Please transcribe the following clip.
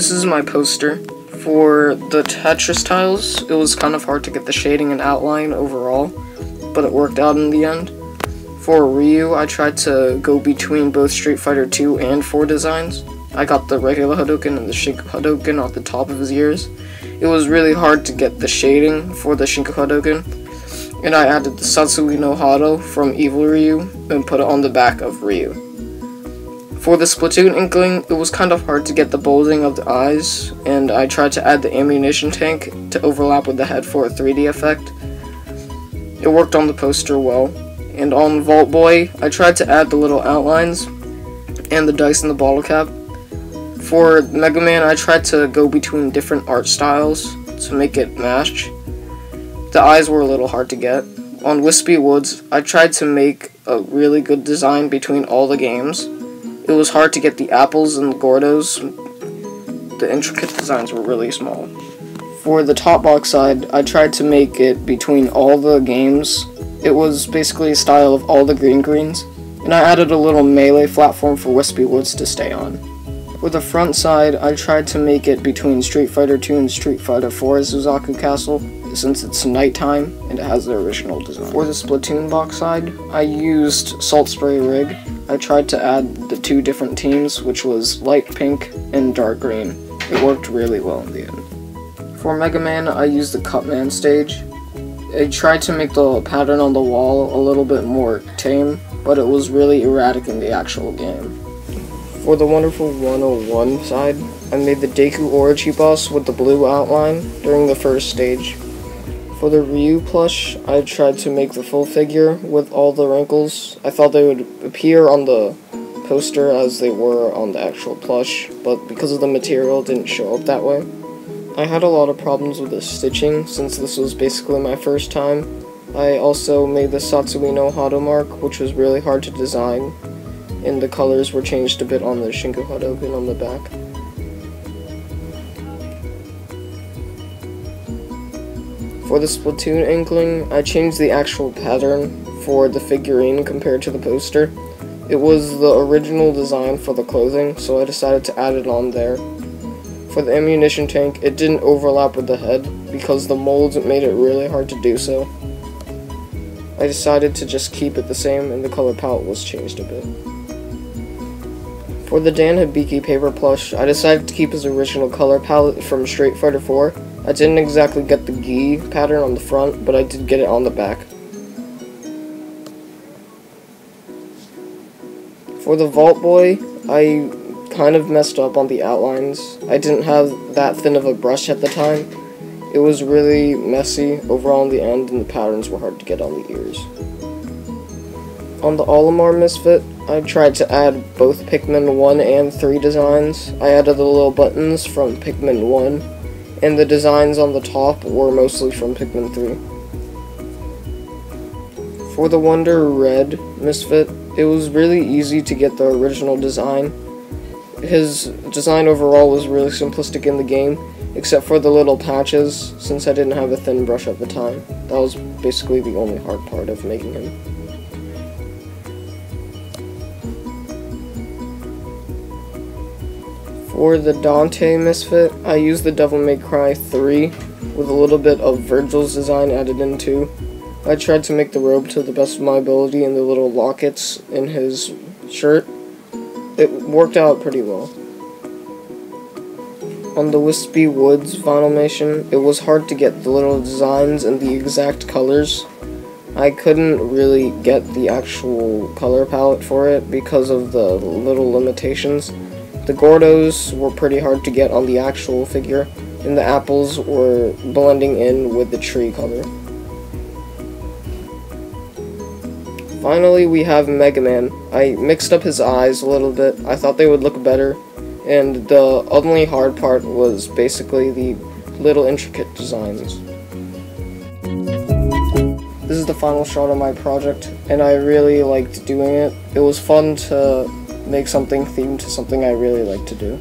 This is my poster. For the Tetris tiles, it was kind of hard to get the shading and outline overall, but it worked out in the end. For Ryu, I tried to go between both Street Fighter 2 and 4 designs. I got the regular Hadouken and the Shinku Hadouken at the top of his ears. It was really hard to get the shading for the Shinku Hadouken, and I added the Satsui no Hado from Evil Ryu and put it on the back of Ryu. For the Splatoon Inkling, it was kind of hard to get the bulging of the eyes, and I tried to add the ammunition tank to overlap with the head for a 3D effect. It worked on the poster well. And on Vault Boy, I tried to add the little outlines and the dice in the bottle cap. For Mega Man, I tried to go between different art styles to make it match. The eyes were a little hard to get. On Wispy Woods, I tried to make a really good design between all the games. It was hard to get the apples and the Gordos. The intricate designs were really small. For the top box side, I tried to make it between all the games. It was basically a style of all the greens, and I added a little melee platform for Wispy Woods to stay on. For the front side, I tried to make it between Street Fighter 2 and Street Fighter 4 Zuzaku Castle, since it's nighttime and it has the original design. For the Splatoon box side, I used Salt Spray Rig. I tried to add the two different teams, which was light pink and dark green. It worked really well in the end. For Mega Man, I used the Cutman stage. I tried to make the pattern on the wall a little bit more tame, but it was really erratic in the actual game. For the Wonderful 101 side, I made the Deku Orochi boss with the blue outline during the first stage. For the Ryu plush, I tried to make the full figure with all the wrinkles. I thought they would appear on the poster as they were on the actual plush, but because of the material, it didn't show up that way. I had a lot of problems with the stitching, since this was basically my first time. I also made the Satsui no Hado mark, which was really hard to design, and the colors were changed a bit on the Shinku Hadouken on the back. For the Splatoon Inkling, I changed the actual pattern for the figurine compared to the poster. It was the original design for the clothing, so I decided to add it on there. For the ammunition tank, it didn't overlap with the head, because the molds made it really hard to do so. I decided to just keep it the same, and the color palette was changed a bit. For the Dan Hibiki paper plush, I decided to keep his original color palette from Street Fighter 4. I didn't exactly get the gi pattern on the front, but I did get it on the back. For the Vault Boy, I kind of messed up on the outlines. I didn't have that thin of a brush at the time. It was really messy overall in the end, and the patterns were hard to get on the ears. On the Olimar Misfit, I tried to add both Pikmin 1 and 3 designs. I added the little buttons from Pikmin 1, and the designs on the top were mostly from Pikmin 3. For the Wonder Red Misfit, it was really easy to get the original design. His design overall was really simplistic in the game, except for the little patches, since I didn't have a thin brush at the time. That was basically the only hard part of making him. For the Dante Misfit, I used the Devil May Cry 3 with a little bit of Virgil's design added in too. I tried to make the robe to the best of my ability and the little lockets in his shirt. It worked out pretty well. On the Wispy Woods Vinylmation, it was hard to get the little designs and the exact colors. I couldn't really get the actual color palette for it because of the little limitations. The Gordos were pretty hard to get on the actual figure, and the apples were blending in with the tree color. Finally, we have Mega Man. I mixed up his eyes a little bit. I thought they would look better, and the only hard part was basically the little intricate designs. This is the final shot of my project, and I really liked doing it. It was fun to make something themed to something I really like to do.